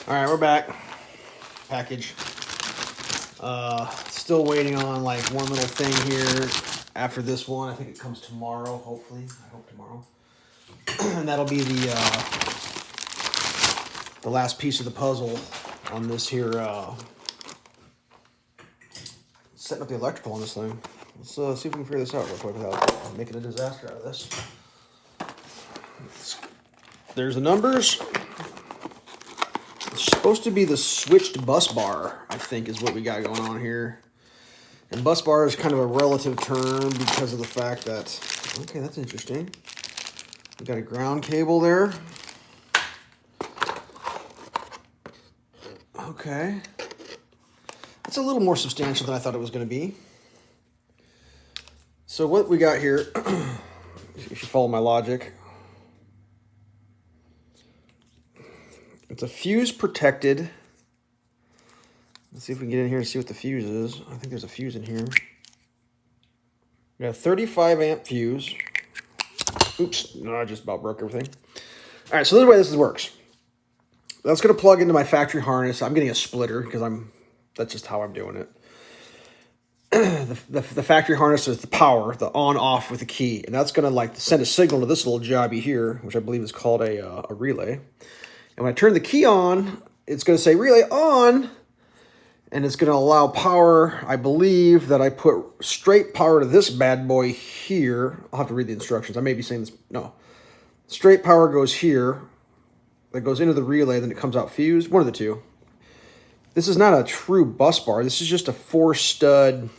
All right, we're back. Package. Still waiting on like one little thing here after this one. I think it comes tomorrow, hopefully. I hope tomorrow. And that'll be the last piece of the puzzle on this here. Setting up the electrical on this thing. Let's see if we can figure this out real quick without making a disaster out of this. There's the numbers. It's supposed to be the switched bus bar, I think, is what we got going on here. And bus bar is kind of a relative term because of the fact that, okay, that's interesting. We got a ground cable there. Okay. It's a little more substantial than I thought it was going to be. So what we got here, if you follow my logic, it's a fuse protected. Let's see if we can get in here and see what the fuse is. I think there's a fuse in here. We got a 35 amp fuse. Oops, no, I just about broke everything. All right, so this is the way this works. That's going to plug into my factory harness. I'm getting a splitter because that's just how I'm doing it. the factory harness is the power, the on-off with the key, and that's going to like send a signal to this little jobby here, which I believe is called a relay. And when I turn the key on, it's going to say relay on, and it's going to allow power. I believe that I put straight power to this bad boy here. I'll have to read the instructions. I may be saying this. No. Straight power goes here. That goes into the relay, then it comes out fused. One of the two. This is not a true bus bar. This is just a 4-stud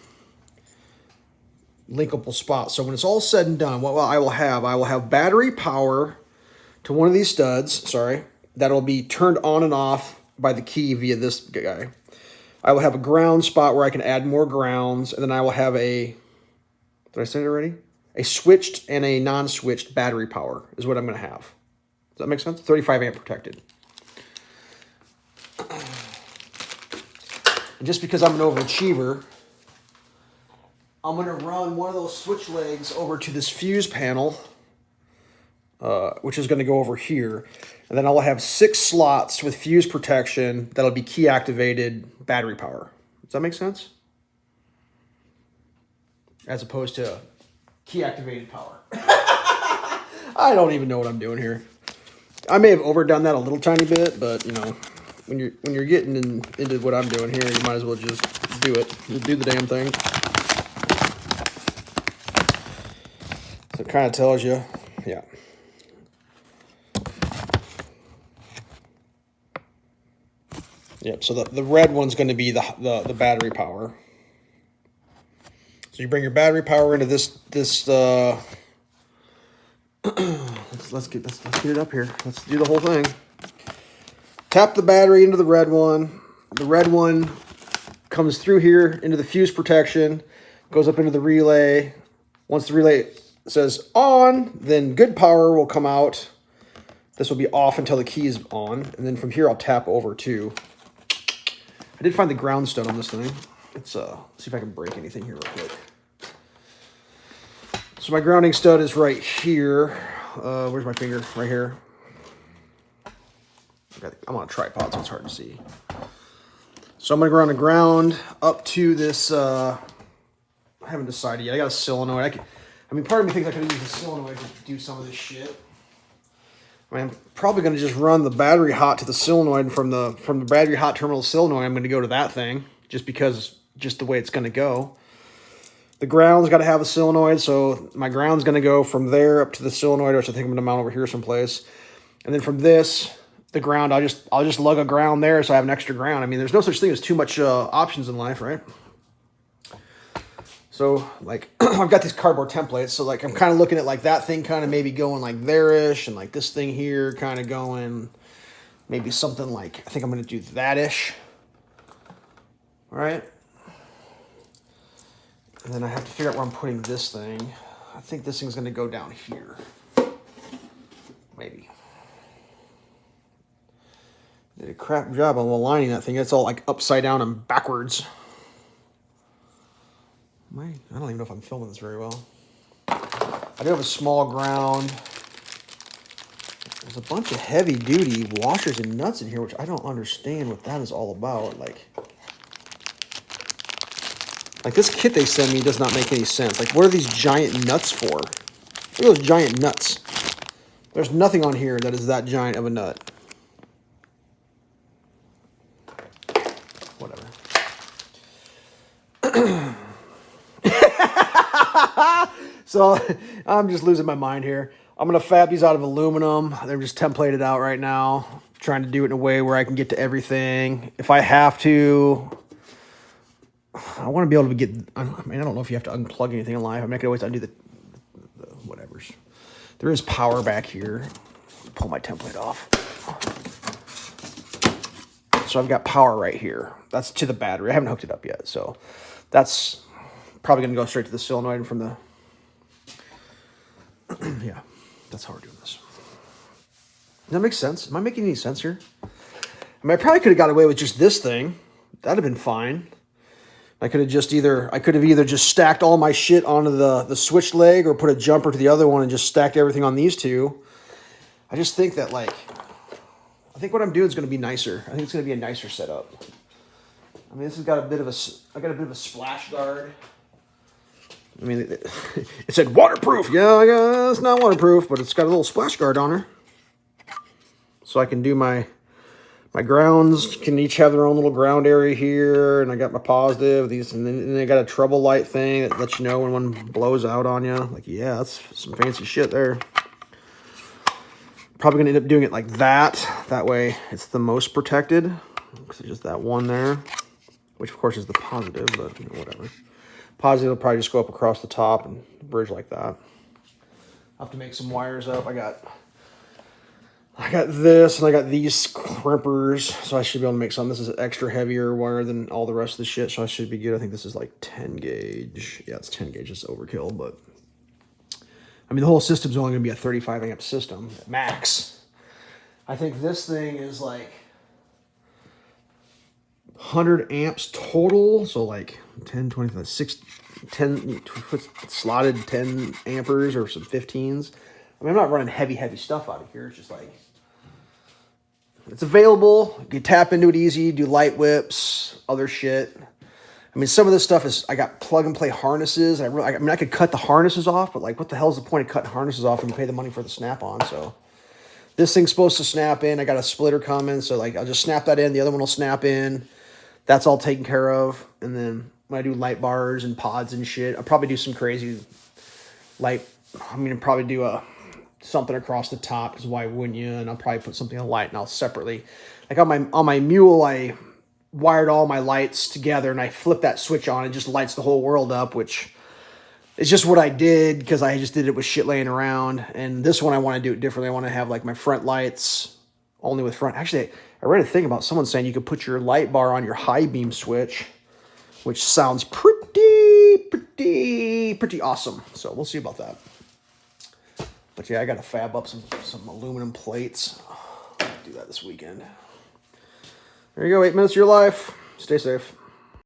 linkable spot. So when it's all said and done, what I will have battery power to one of these studs, that'll be turned on and off by the key via this guy. I will have a ground spot where I can add more grounds, and then I will have did I say it already? A switched and a non-switched battery power is what I'm going to have. Does that make sense? 35 amp protected. And just because I'm an overachiever, I'm going to run one of those switch legs over to this fuse panel, which is going to go over here. And then I'll have 6 slots with fuse protection that'll be key activated battery power. Does that make sense? As opposed to key activated power. I don't even know what I'm doing here. I may have overdone that a little tiny bit, but you know, when you're getting into what I'm doing here, you might as well just do it. Just do the damn thing. So it kind of tells you, yeah. Yep, so the red one's going to be the battery power. So you bring your battery power into this let's get it up here. Let's do the whole thing. Tap the battery into the red one. The red one comes through here into the fuse protection, goes up into the relay. Once the relay says on, then good power will come out. This will be off until the key is on, and then from here I'll tap over too. I did find the ground stud on this thing. Let's see if I can break anything here real quick. So my grounding stud is right here. Where's my finger? Right here. I'm on a tripod, so it's hard to see. So I'm going to go on the ground up to this. I haven't decided yet. I got a solenoid. I mean, part of me thinks I could use a solenoid to do some of this shit. I mean, I'm probably going to just run the battery hot to the solenoid, and from the battery hot terminal solenoid, I'm going to go to that thing, just the way it's going to go. The ground's got to have a solenoid, so my ground's going to go from there up to the solenoid, which I think I'm going to mount over here someplace. And then from this, the ground, I'll just lug a ground there, so I have an extra ground. I mean, there's no such thing as too much options in life, right? So, like, I've got these cardboard templates, so, like, I'm kind of looking at, like, that thing kind of maybe going, like, there-ish, and, like, this thing here kind of going maybe something like, I think I'm going to do that-ish. All right? And then I have to figure out where I'm putting this thing. I think this thing's going to go down here. Maybe. Did a crap job on aligning that thing. It's all, like, upside down and backwards. I don't even know if I'm filming this very well. I do have a small ground. There's a bunch of heavy-duty washers and nuts in here, which I don't understand what that is all about. Like this kit they send me does not make any sense. Like, what are these giant nuts for? Look at those giant nuts. There's nothing on here that is that giant of a nut. Whatever. So I'm just losing my mind here. I'm going to fab these out of aluminum. They're just templated out right now. Trying to do it in a way where I can get to everything. If I have to, I want to be able to get, I mean, I don't know if you have to unplug anything in live. I mean, I can always undo the whatevers. There is power back here. Pull my template off. So I've got power right here. That's to the battery. I haven't hooked it up yet. So that's probably going to go straight to the solenoid from the, yeah, that's how we're doing this. Does that make sense? Am I making any sense here? I mean, I probably could have got away with just this thing. That'd have been fine. I could have either just stacked all my shit onto the switch leg or put a jumper to the other one and just stacked everything on these two. I just think that, like, I think what I'm doing is going to be nicer. I think it's going to be a nicer setup. I mean, this has got a bit of I got a bit of a splash guard. I mean, it said waterproof. Yeah, it's not waterproof, but it's got a little splash guard on her. So I can do my grounds can each have their own little ground area here, and I got my positive, these, and then I got a trouble light thing that lets you know when one blows out on you. Like, yeah, that's some fancy shit there. Probably gonna end up doing it like that. That way it's the most protected, because it's just that one there, which of course is the positive, but you know, whatever. Positive will probably just go up across the top and bridge like that. I'll have to make some wires up. I got this, and I got these crimpers, so I should be able to make some. This is an extra heavier wire than all the rest of the shit, so I should be good. I think this is like 10 gauge. Yeah, it's 10 gauge. It's overkill, but I mean, the whole system's only going to be a 35 amp system, max. I think this thing is like 100 amps total, so like 10, 20, 10, slotted 10 amperes or some 15s. I mean, I'm not running heavy stuff out of here. It's just like, it's available. You can tap into it easy, do light whips, other shit. I mean, some of this stuff is, I got plug and play harnesses. I mean, I could cut the harnesses off, but like, what the hell is the point of cutting harnesses off when you pay the money for the snap-on? So this thing's supposed to snap in. I got a splitter coming, so like, I'll just snap that in. The other one will snap in. That's all taken care of. And then when I do light bars and pods and shit, I'll probably do some crazy light. I mean, I'll probably do something across the top, because why wouldn't you? And I'll probably put something on light, and I'll separately, like on my mule, I wired all my lights together, and I flip that switch on, and it just lights the whole world up, which is just what I did because I just did it with shit laying around. And this one, I want to do it differently. I want to have like my front lights only with front. Actually, I read a thing about someone saying you could put your light bar on your high beam switch, which sounds pretty awesome. So we'll see about that. But yeah, I got to fab up some aluminum plates. I'll do that this weekend. There you go, 8 minutes of your life. Stay safe.